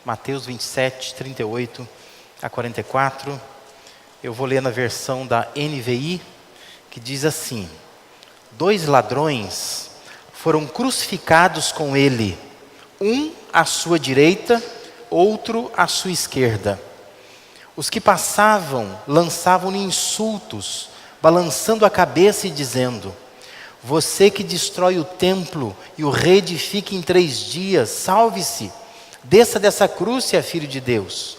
Mateus 27, 38 a 44. Eu vou ler na versão da NVI, que diz assim: 2 ladrões foram crucificados com ele, um à sua direita, outro à sua esquerda. Os que passavam lançavam-lhe insultos, balançando a cabeça e dizendo: você que destrói o templo e o reedifica em 3 dias, salve-se, desça dessa cruz se é filho de Deus.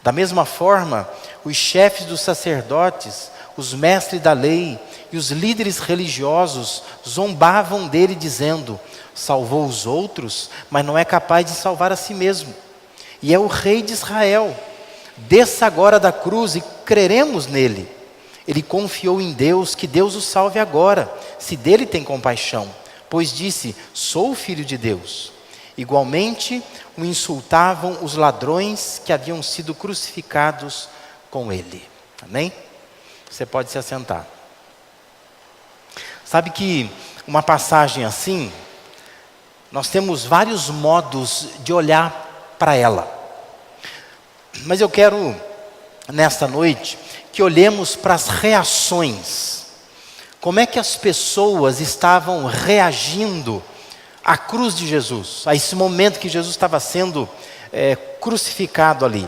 Da mesma forma, os chefes dos sacerdotes, os mestres da lei e os líderes religiosos zombavam dele dizendo: salvou os outros, mas não é capaz de salvar a si mesmo. E é o rei de Israel. Desça agora da cruz e creremos nele. Ele confiou em Deus, que Deus o salve agora, se dele tem compaixão, pois disse: sou o filho de Deus. Igualmente o insultavam os ladrões que haviam sido crucificados com ele. Amém? Você pode se assentar. Sabe que uma passagem assim, nós temos vários modos de olhar para ela. Mas eu quero, nesta noite, que olhemos para as reações. Como é que as pessoas estavam reagindo à cruz de Jesus, a esse momento que Jesus estava sendo crucificado ali.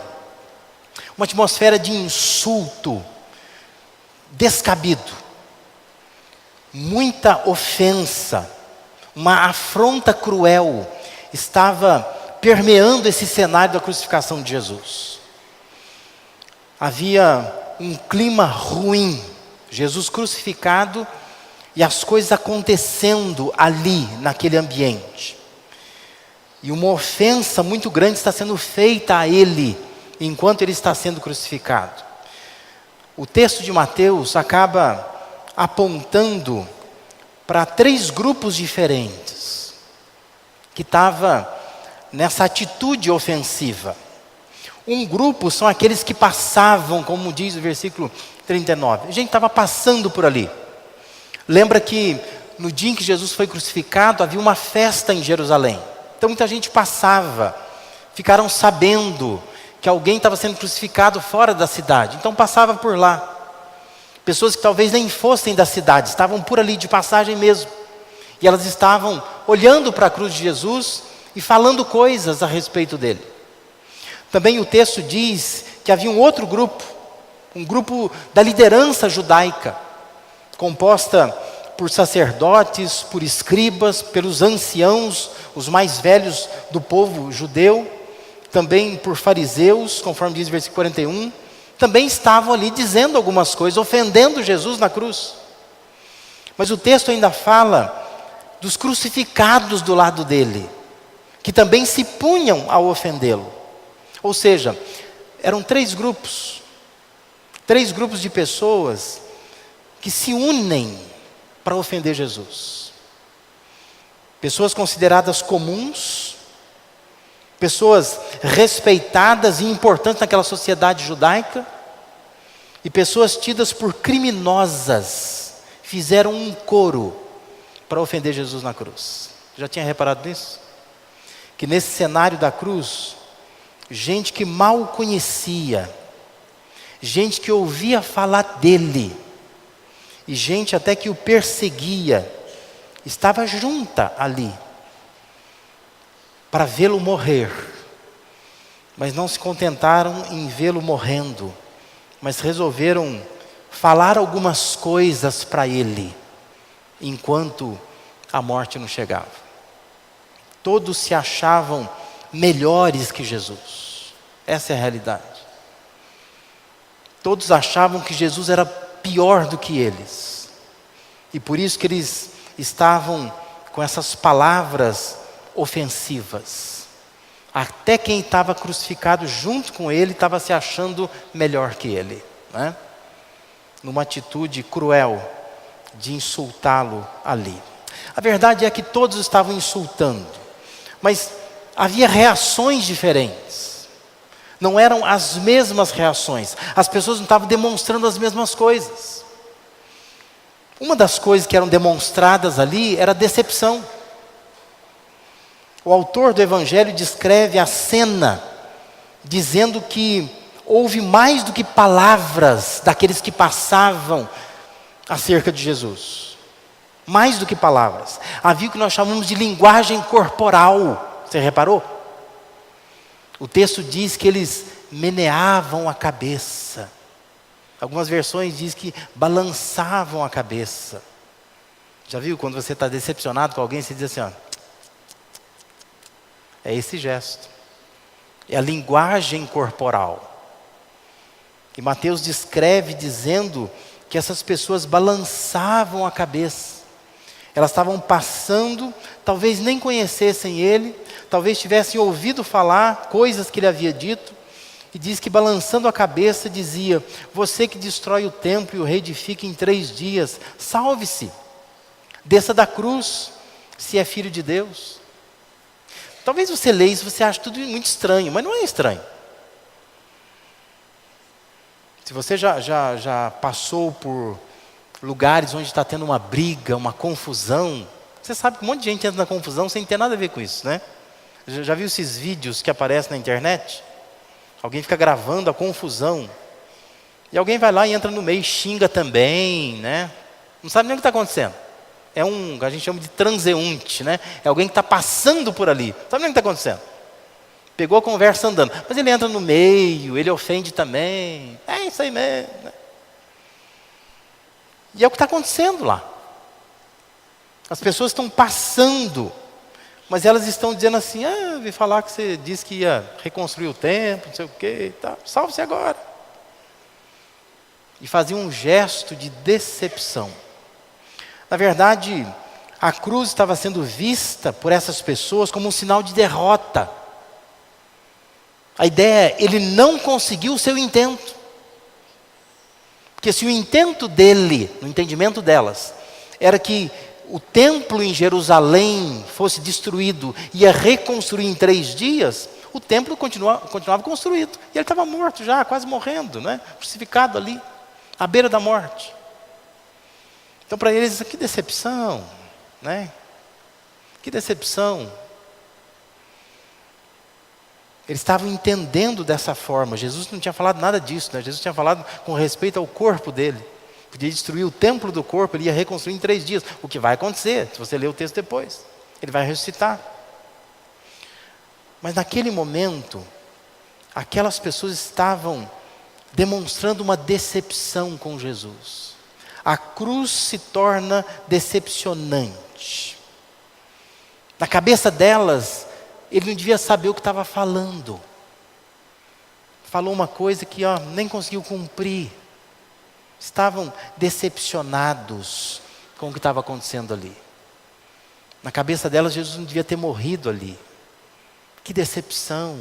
Uma atmosfera de insulto descabido, muita ofensa, uma afronta cruel estava permeando esse cenário da crucificação de Jesus. Havia um clima ruim, Jesus crucificado e as coisas acontecendo ali, naquele ambiente. E uma ofensa muito grande está sendo feita a ele, enquanto ele está sendo crucificado. O texto de Mateus acaba apontando para 3 grupos diferentes, que estavam nessa atitude ofensiva. Um grupo são aqueles que passavam, como diz o versículo 39. A gente estava passando por ali. Lembra que no dia em que Jesus foi crucificado, havia uma festa em Jerusalém. Então muita gente passava, ficaram sabendo que alguém estava sendo crucificado fora da cidade. Então passava por lá. Pessoas que talvez nem fossem da cidade, estavam por ali de passagem mesmo. E elas estavam olhando para a cruz de Jesus e falando coisas a respeito dele. Também o texto diz que havia um outro grupo, um grupo da liderança judaica, composta por sacerdotes, por escribas, pelos anciãos, os mais velhos do povo judeu, também por fariseus, conforme diz o versículo 41, também estavam ali dizendo algumas coisas, ofendendo Jesus na cruz. Mas o texto ainda fala dos crucificados do lado dele, que também se punham ao ofendê-lo. Ou seja, eram 3 grupos de pessoas que se unem para ofender Jesus. Pessoas consideradas comuns, pessoas respeitadas e importantes naquela sociedade judaica, e pessoas tidas por criminosas, fizeram um coro para ofender Jesus na cruz. Já tinha reparado nisso? Que nesse cenário da cruz, gente que mal o conhecia, gente que ouvia falar dele, e gente até que o perseguia, estava junta ali, para vê-lo morrer. Mas não se contentaram em vê-lo morrendo, mas resolveram falar algumas coisas para ele, enquanto a morte não chegava. Todos se achavam melhores que Jesus. Essa é a realidade. Todos achavam que Jesus era pior do que eles. E por isso que eles estavam com essas palavras ofensivas. Até quem estava crucificado junto com ele estava se achando melhor que ele, né? Numa atitude cruel de insultá-lo ali. A verdade é que todos estavam insultando, mas havia reações diferentes. Não eram as mesmas reações. As pessoas não estavam demonstrando as mesmas coisas. Uma das coisas que eram demonstradas ali era a decepção. O autor do Evangelho descreve a cena dizendo que houve mais do que palavras daqueles que passavam acerca de Jesus. Mais do que palavras. Havia o que nós chamamos de linguagem corporal. Você reparou? O texto diz que eles meneavam a cabeça. Algumas versões diz que balançavam a cabeça. Já viu quando você está decepcionado com alguém, você diz assim, ó, é esse gesto. É a linguagem corporal. E Mateus descreve dizendo que essas pessoas balançavam a cabeça. Elas estavam passando, talvez nem conhecessem ele, talvez tivessem ouvido falar coisas que ele havia dito, e diz que balançando a cabeça dizia: você que destrói o templo e o reedifica em 3 dias, salve-se, desça da cruz, se é filho de Deus. Talvez você leia isso e você ache tudo muito estranho, mas não é estranho. Se você já passou por lugares onde está tendo uma briga, uma confusão, você sabe que um monte de gente entra na confusão sem ter nada a ver com isso, né? Já viu esses vídeos que aparecem na internet? Alguém fica gravando a confusão, e alguém vai lá e entra no meio e xinga também, né? Não sabe nem o que está acontecendo. É a gente chama de transeunte, né? É alguém que está passando por ali, não sabe nem o que está acontecendo. Pegou a conversa andando, mas ele entra no meio, ele ofende também. É isso aí mesmo, né? E é o que está acontecendo lá. As pessoas estão passando, mas elas estão dizendo assim: eu vi falar que você disse que ia reconstruir o templo, não sei o quê, tá, salve-se agora. E fazia um gesto de decepção. Na verdade, a cruz estava sendo vista por essas pessoas como um sinal de derrota. A ideia é, ele não conseguiu o seu intento. Porque se o intento dele, no entendimento delas, era que o templo em Jerusalém fosse destruído e ia reconstruir em 3 dias, o templo continuava construído. E ele estava morto já, quase morrendo, né? Crucificado ali, à beira da morte. Então para eles, que decepção, né? Que decepção. Eles estavam entendendo dessa forma. Jesus não tinha falado nada disso, né? Jesus tinha falado com respeito ao corpo dele. Podia destruir o templo do corpo, ele ia reconstruir em 3 dias. O que vai acontecer, se você ler o texto depois. Ele vai ressuscitar. Mas naquele momento, aquelas pessoas estavam demonstrando uma decepção com Jesus. A cruz se torna decepcionante. Na cabeça delas, ele não devia saber o que estava falando. Falou uma coisa que nem conseguiu cumprir. Estavam decepcionados com o que estava acontecendo ali. Na cabeça delas, Jesus não devia ter morrido ali. Que decepção,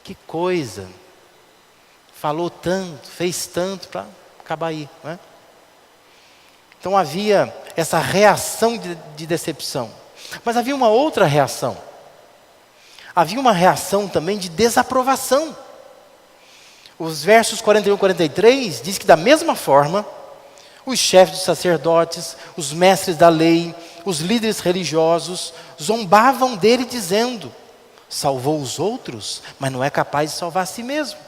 que coisa. Falou tanto, fez tanto para acabar aí, não é? Então havia essa reação de decepção. Mas havia uma outra reação. Havia uma reação também de desaprovação. Os versos 41 e 43 diz que da mesma forma, os chefes dos sacerdotes, os mestres da lei, os líderes religiosos, zombavam dele dizendo: salvou os outros, mas não é capaz de salvar a si mesmo.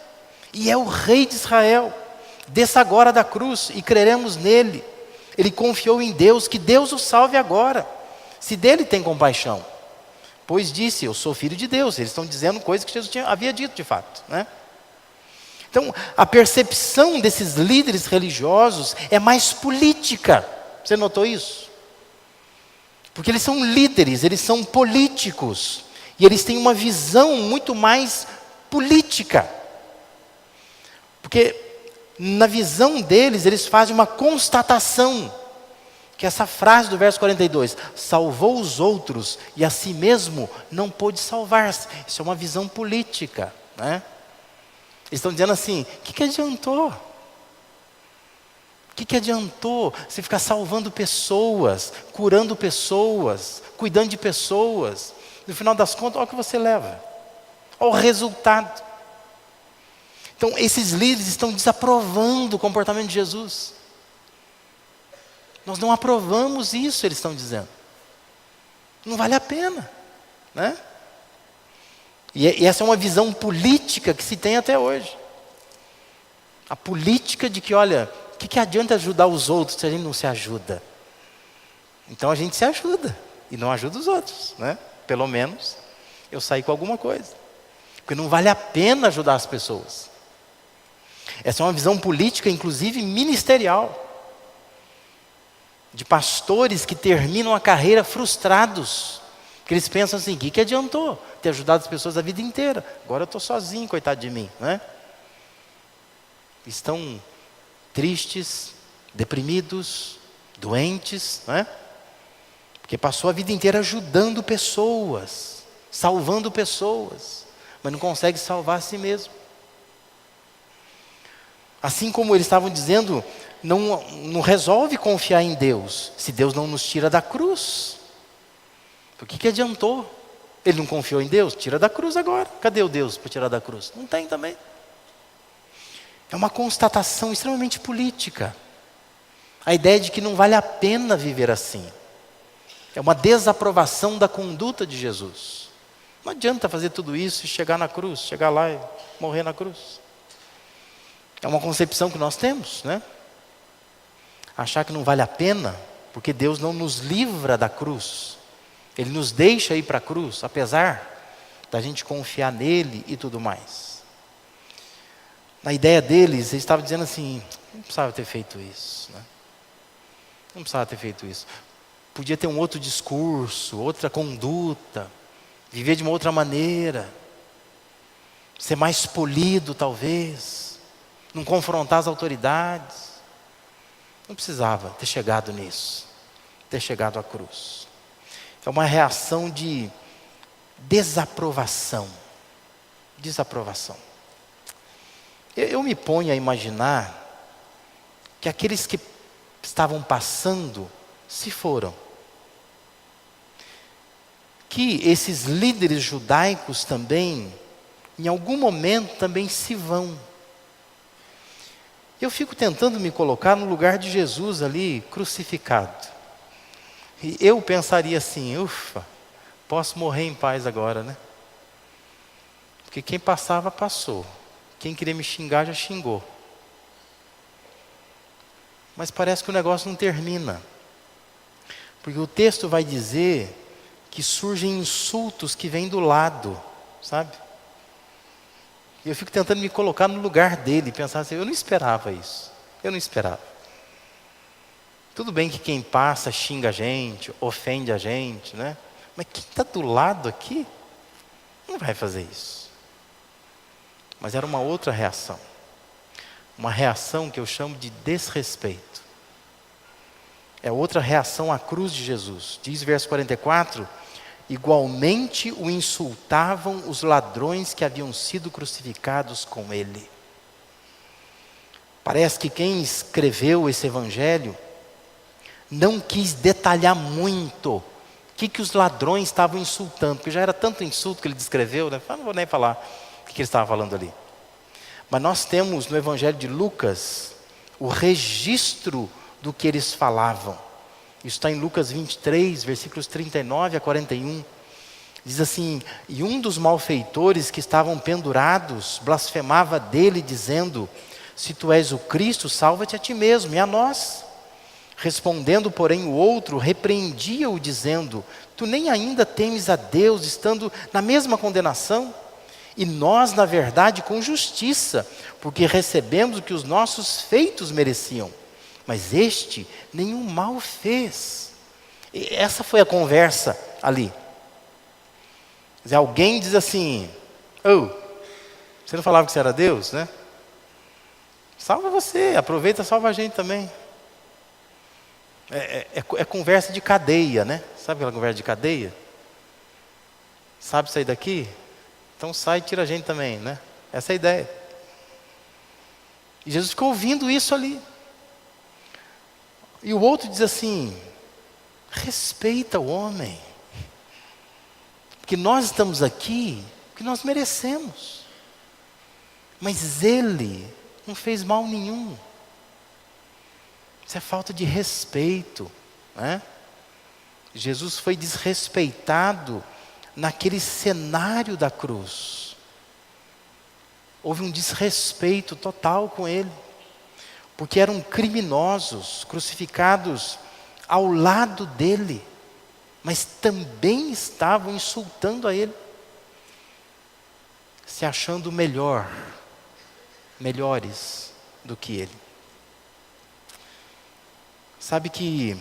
E é o rei de Israel. Desça agora da cruz e creremos nele. Ele confiou em Deus, que Deus o salve agora, se dele tem compaixão. Pois disse: eu sou filho de Deus. Eles estão dizendo coisas que Jesus havia dito de fato, né? Então, a percepção desses líderes religiosos é mais política. Você notou isso? Porque eles são líderes, eles são políticos. E eles têm uma visão muito mais política. Porque na visão deles, eles fazem uma constatação. Que essa frase do verso 42, salvou os outros e a si mesmo não pôde salvar-se. Isso é uma visão política, né? Eles estão dizendo assim: o que adiantou? O que adiantou você ficar salvando pessoas, curando pessoas, cuidando de pessoas? No final das contas, olha o que você leva. Olha o resultado. Então, esses líderes estão desaprovando o comportamento de Jesus. Nós não aprovamos isso, eles estão dizendo. Não vale a pena, né? E essa é uma visão política que se tem até hoje. A política de que, olha, o que adianta ajudar os outros se a gente não se ajuda? Então a gente se ajuda e não ajuda os outros, né? Pelo menos eu saí com alguma coisa. Porque não vale a pena ajudar as pessoas. Essa é uma visão política, inclusive ministerial. De pastores que terminam a carreira frustrados. Que eles pensam assim, o que adiantou ter ajudado as pessoas a vida inteira? Agora eu estou sozinho, coitado de mim, né? Estão tristes, deprimidos, doentes, né? Porque passou a vida inteira ajudando pessoas, salvando pessoas, mas não consegue salvar a si mesmo. Assim como eles estavam dizendo, não resolve confiar em Deus, se Deus não nos tira da cruz. O que adiantou? Ele não confiou em Deus? Tira da cruz agora. Cadê o Deus para tirar da cruz? Não tem também. É uma constatação extremamente política. A ideia de que não vale a pena viver assim. É uma desaprovação da conduta de Jesus. Não adianta fazer tudo isso e chegar na cruz, chegar lá e morrer na cruz. É uma concepção que nós temos, né? Achar que não vale a pena, porque Deus não nos livra da cruz. Ele nos deixa ir para a cruz, apesar da gente confiar nele e tudo mais. Na ideia deles, eles estavam dizendo assim, não precisava ter feito isso, né? Não precisava ter feito isso. Podia ter um outro discurso, outra conduta, viver de uma outra maneira, ser mais polido talvez, não confrontar as autoridades. Não precisava ter chegado nisso, ter chegado à cruz. É uma reação de desaprovação. Desaprovação. Eu me ponho a imaginar que aqueles que estavam passando se foram. Que esses líderes judaicos também, em algum momento, também se vão. Eu fico tentando me colocar no lugar de Jesus ali, crucificado. E eu pensaria assim, ufa, posso morrer em paz agora, né? Porque quem passava, passou. Quem queria me xingar, já xingou. Mas parece que o negócio não termina. Porque o texto vai dizer que surgem insultos que vêm do lado, sabe? E eu fico tentando me colocar no lugar dele, pensar assim, eu não esperava isso. Eu não esperava. Tudo bem que quem passa xinga a gente, ofende a gente, né? Mas quem está do lado aqui, não vai fazer isso. Mas era uma outra reação. Uma reação que eu chamo de desrespeito. É outra reação à cruz de Jesus. Diz verso 44, igualmente o insultavam os ladrões que haviam sido crucificados com ele. Parece que quem escreveu esse evangelho não quis detalhar muito o que os ladrões estavam insultando, porque já era tanto insulto que ele descreveu, né? Eu não vou nem falar o que ele estava falando ali. Mas nós temos no Evangelho de Lucas o registro do que eles falavam. Isso está em Lucas 23, versículos 39 a 41. Diz assim, e um dos malfeitores que estavam pendurados blasfemava dele, dizendo, se tu és o Cristo, salva-te a ti mesmo e a nós. Respondendo, porém, o outro repreendia-o, dizendo, tu nem ainda temes a Deus, estando na mesma condenação? E nós, na verdade, com justiça, porque recebemos o que os nossos feitos mereciam. Mas este nenhum mal fez. E essa foi a conversa ali. Quer dizer, alguém diz assim, você não falava que você era Deus, né? Salva você, aproveita, salva a gente também. É conversa de cadeia, né? Sabe aquela conversa de cadeia? Sabe sair daqui? Então sai e tira a gente também, né? Essa é a ideia. E Jesus ficou ouvindo isso ali. E o outro diz assim, respeita o homem. Porque nós estamos aqui, porque nós merecemos. Mas ele não fez mal nenhum. Isso é falta de respeito, né? Jesus foi desrespeitado naquele cenário da cruz, houve um desrespeito total com ele, porque eram criminosos crucificados ao lado dele, mas também estavam insultando a ele, se achando melhores do que ele. Sabe que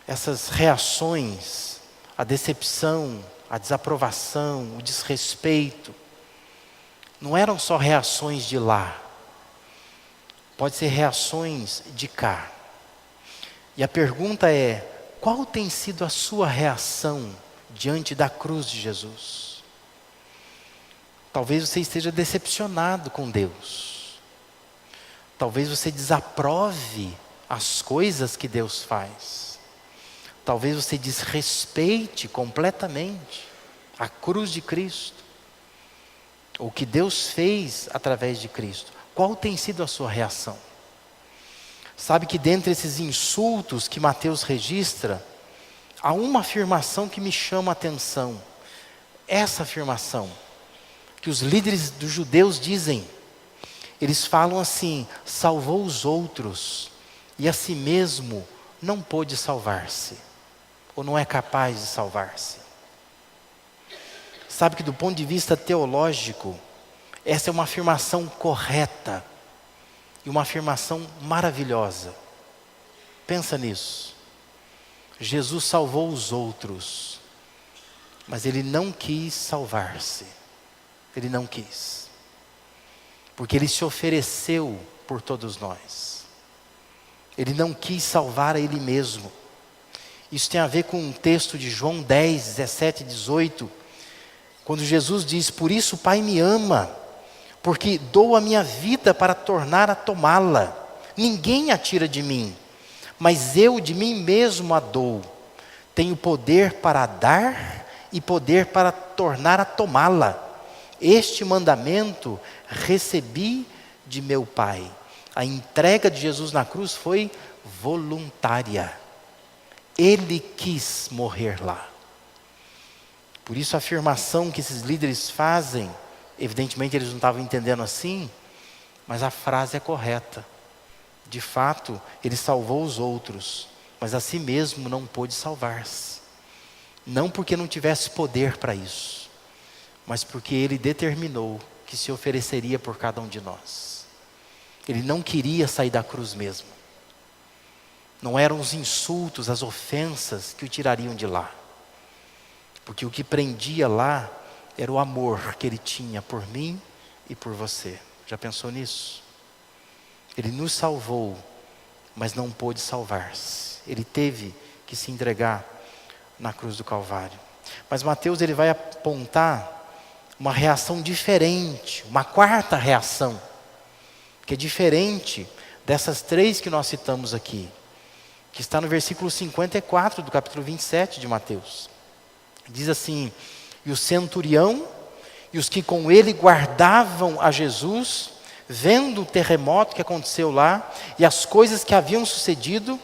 essas reações, a decepção, a desaprovação, o desrespeito, não eram só reações de lá, pode ser reações de cá. E a pergunta é: qual tem sido a sua reação diante da cruz de Jesus? Talvez você esteja decepcionado com Deus. Talvez você desaprove as coisas que Deus faz. Talvez você desrespeite completamente a cruz de Cristo, o que Deus fez através de Cristo. Qual tem sido a sua reação? Sabe que dentre esses insultos que Mateus registra, há uma afirmação que me chama a atenção. Essa afirmação que os líderes dos judeus dizem, eles falam assim: salvou os outros e a si mesmo não pôde salvar-se, ou não é capaz de salvar-se. Sabe que do ponto de vista teológico, essa é uma afirmação correta e uma afirmação maravilhosa. Pensa nisso. Jesus salvou os outros, mas ele não quis salvar-se. Ele não quis, porque ele se ofereceu por todos nós. Ele não quis salvar a ele mesmo. Isso tem a ver com um texto de João 10, 17 e 18, quando Jesus diz: por isso o Pai me ama, porque dou a minha vida para tornar a tomá-la. Ninguém a tira de mim, mas eu de mim mesmo a dou. Tenho poder para dar e poder para tornar a tomá-la. Este mandamento recebi de meu Pai. A entrega de Jesus na cruz foi voluntária. Ele quis morrer lá. Por isso a afirmação que esses líderes fazem, evidentemente eles não estavam entendendo assim, mas a frase é correta. De fato, ele salvou os outros, mas a si mesmo não pôde salvar-se. Não porque não tivesse poder para isso, mas porque ele determinou que se ofereceria por cada um de nós. Ele não queria sair da cruz mesmo. Não eram os insultos, as ofensas que o tirariam de lá. Porque o que prendia lá era o amor que ele tinha por mim e por você. Já pensou nisso? Ele nos salvou, mas não pôde salvar-se. Ele teve que se entregar na cruz do Calvário. Mas Mateus ele vai apontar uma reação diferente, uma quarta reação, que é diferente dessas três que nós citamos aqui, que está no versículo 54 do capítulo 27 de Mateus. Diz assim: e o centurião e os que com ele guardavam a Jesus, vendo o terremoto que aconteceu lá e as coisas que haviam sucedido,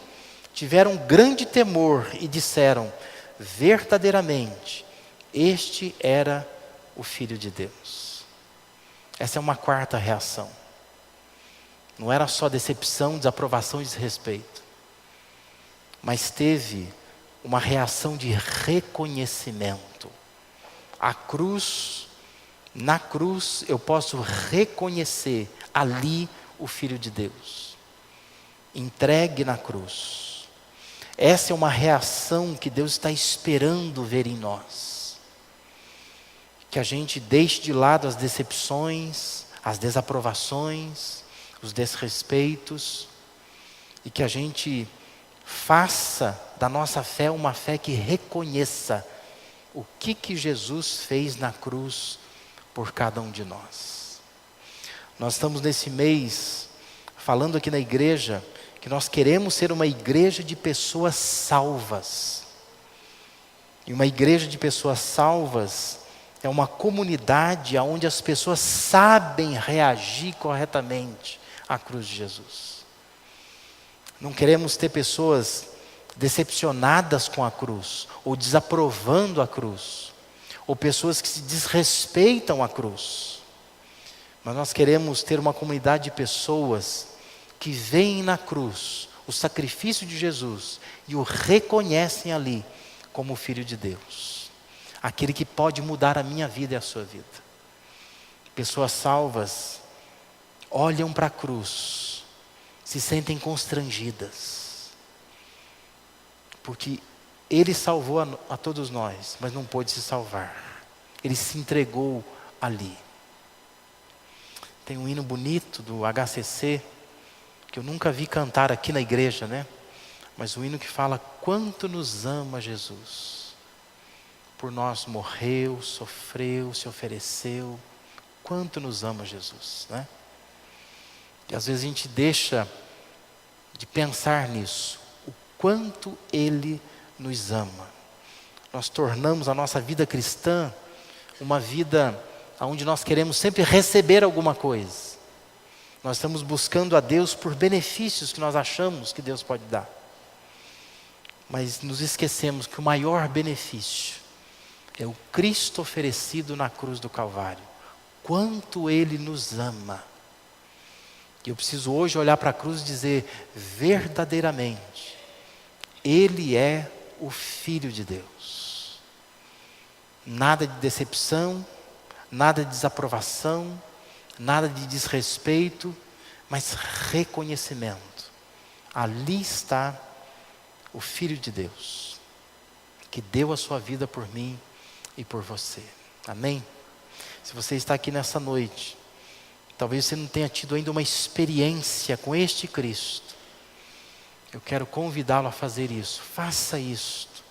tiveram grande temor e disseram: verdadeiramente, este era o Filho de Deus. Essa é uma quarta reação. Não era só decepção, desaprovação e desrespeito, mas teve uma reação de reconhecimento. A cruz, na cruz eu posso reconhecer ali o Filho de Deus, entregue na cruz. Essa é uma reação que Deus está esperando ver em nós. Que a gente deixe de lado as decepções, as desaprovações, os desrespeitos, e que a gente faça da nossa fé uma fé que reconheça o que Jesus fez na cruz por cada um de nós. Nós estamos nesse mês falando aqui na igreja que nós queremos ser uma igreja de pessoas salvas. E uma igreja de pessoas salvas é uma comunidade onde as pessoas sabem reagir corretamente à cruz de Jesus. Não queremos ter pessoas decepcionadas com a cruz, ou desaprovando a cruz, ou pessoas que se desrespeitam a cruz. Mas nós queremos ter uma comunidade de pessoas que veem na cruz o sacrifício de Jesus e o reconhecem ali como o Filho de Deus, aquele que pode mudar a minha vida e a sua vida. Pessoas salvas olham para a cruz, se sentem constrangidas, porque Ele salvou a todos nós, mas não pôde se salvar. Ele se entregou ali. Tem um hino bonito do HCC, que eu nunca vi cantar aqui na igreja, né? Mas o hino que fala: quanto nos ama Jesus, por nós morreu, sofreu, se ofereceu. Quanto nos ama Jesus, né? E às vezes a gente deixa de pensar nisso, o quanto Ele nos ama. Nós tornamos a nossa vida cristã uma vida onde nós queremos sempre receber alguma coisa. Nós estamos buscando a Deus por benefícios que nós achamos que Deus pode dar. Mas nos esquecemos que o maior benefício é o Cristo oferecido na cruz do Calvário. Quanto Ele nos ama. E eu preciso hoje olhar para a cruz e dizer: verdadeiramente, Ele é o Filho de Deus. Nada de decepção, nada de desaprovação, nada de desrespeito, mas reconhecimento. Ali está o Filho de Deus, que deu a sua vida por mim e por você. Amém? Se você está aqui nessa noite, talvez você não tenha tido ainda uma experiência com este Cristo, eu quero convidá-lo a fazer isso. Faça isto.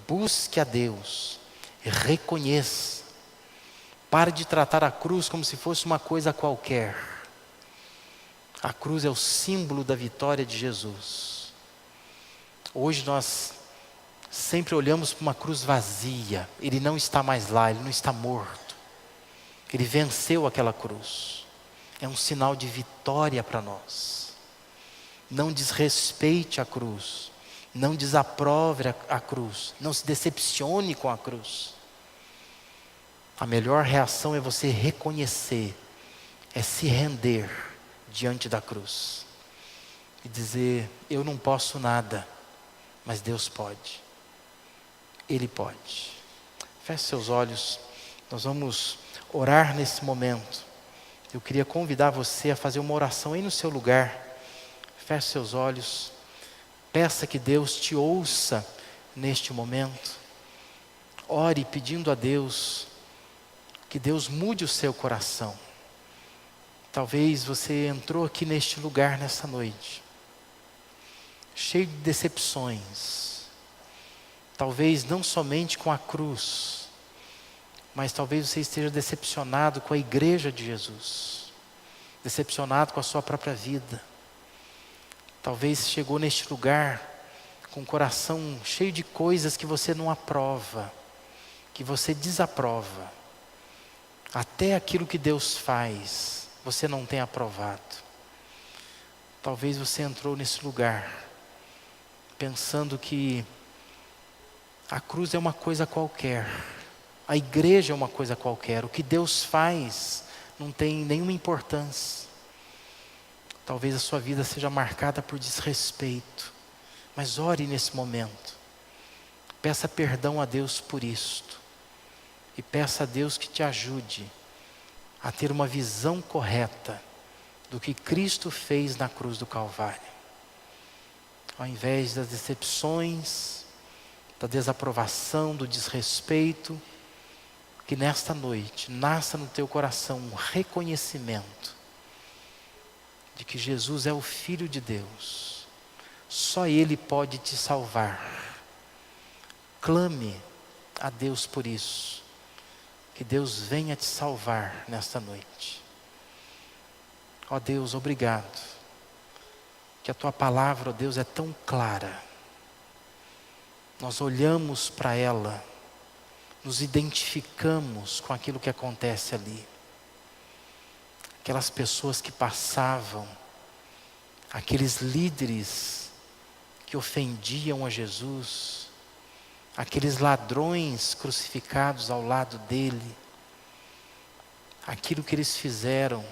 Busque a Deus. Reconheça. Pare de tratar a cruz como se fosse uma coisa qualquer. A cruz é o símbolo da vitória de Jesus. Hoje nós sempre olhamos para uma cruz vazia. Ele não está mais lá, Ele não está morto. Ele venceu aquela cruz. É um sinal de vitória para nós. Não desrespeite a cruz. Não desaprove a cruz. Não se decepcione com a cruz. A melhor reação é você reconhecer, é se render diante da cruz. E dizer: eu não posso nada, mas Deus pode. Ele pode. Feche seus olhos. Nós vamos orar nesse momento. Eu queria convidar você a fazer uma oração aí no seu lugar. Feche seus olhos. Peça que Deus te ouça neste momento. Ore pedindo a Deus que Deus mude o seu coração. Talvez você entrou aqui neste lugar nessa noite, cheio de decepções. Talvez não somente com a cruz, mas talvez você esteja decepcionado com a igreja de Jesus, decepcionado com a sua própria vida. Talvez chegou neste lugar com o coração cheio de coisas que você não aprova, que você desaprova. Até aquilo que Deus faz, você não tem aprovado. Talvez você entrou nesse lugar pensando que a cruz é uma coisa qualquer, a igreja é uma coisa qualquer, o que Deus faz não tem nenhuma importância. Talvez a sua vida seja marcada por desrespeito, mas ore nesse momento. Peça perdão a Deus por isto. E peça a Deus que te ajude a ter uma visão correta do que Cristo fez na cruz do Calvário. Ao invés das decepções, da desaprovação, do desrespeito, que nesta noite nasça no teu coração um reconhecimento de que Jesus é o Filho de Deus. Só Ele pode te salvar. Clame a Deus por isso. Que Deus venha te salvar nesta noite. Ó Deus, obrigado. Que a Tua palavra, ó Deus, é tão clara. Nós olhamos para ela, nos identificamos com aquilo que acontece ali. Aquelas pessoas que passavam, aqueles líderes que ofendiam a Jesus, aqueles ladrões crucificados ao lado dele, aquilo que eles fizeram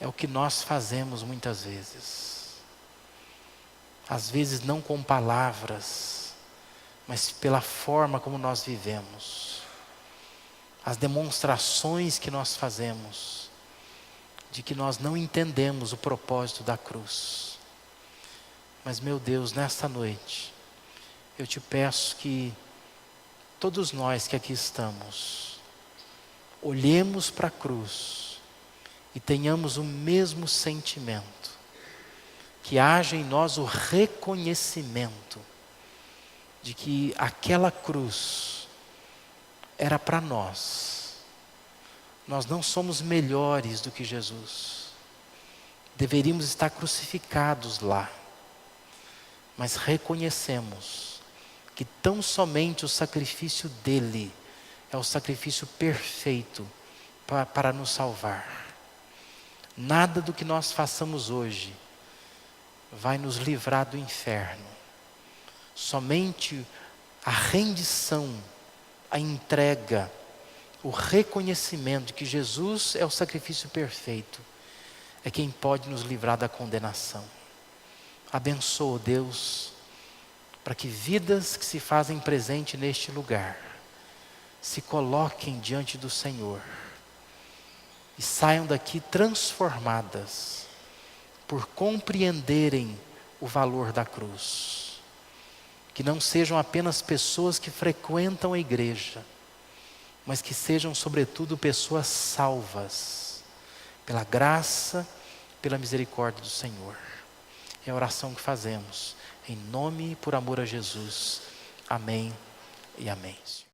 é o que nós fazemos muitas vezes. Às vezes não com palavras, mas pela forma como nós vivemos. As demonstrações que nós fazemos de que nós não entendemos o propósito da cruz. Mas, meu Deus, nesta noite, eu te peço que todos nós que aqui estamos, olhemos para a cruz e tenhamos o mesmo sentimento, que haja em nós o reconhecimento de que aquela cruz era para nós. Nós não somos melhores do que Jesus. Deveríamos estar crucificados lá. Mas reconhecemos que tão somente o sacrifício dele é o sacrifício perfeito para nos salvar. Nada do que nós façamos hoje vai nos livrar do inferno. Somente a rendição, a entrega, o reconhecimento de que Jesus é o sacrifício perfeito é quem pode nos livrar da condenação. Abençoa, Deus, para que vidas que se fazem presente neste lugar se coloquem diante do Senhor e saiam daqui transformadas por compreenderem o valor da cruz. Que não sejam apenas pessoas que frequentam a igreja, mas que sejam sobretudo pessoas salvas pela graça, pela misericórdia do Senhor. É a oração que fazemos, em nome e por amor a Jesus. Amém e amém.